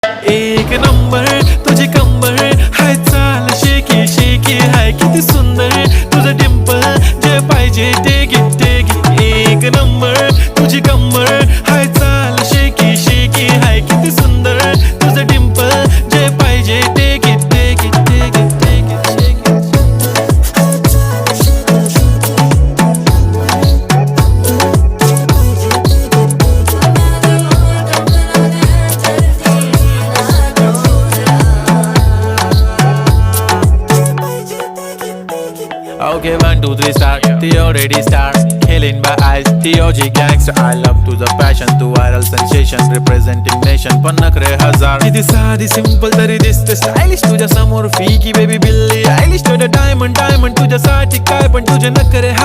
एक नंबर तुझी कंबर हाय, चाल शेकी शेकी हाय, किती सुंदर तुझं डिंपल, जे पाहिजे ते घे ते घे. एक नंबर तुझी कंबर हाय, चाल शेकी शेकी हाय, किती सुंदर तुझं डिंपल, जे पाहिजे ते घे ते घे ते घे ते घे. Okay, 1, 2, 3 start. The already start. Killing by eyes. The OG gangster. I love to the passion, to viral sensation, representing nation. पन्नकरे हजार. किती साधी simple तरी दिसते stylish तुझ्या समोर. फीकी baby बिल्ली. Stylish to the diamond, diamond तुझ्यासाठी काय पण तुझे नखरे.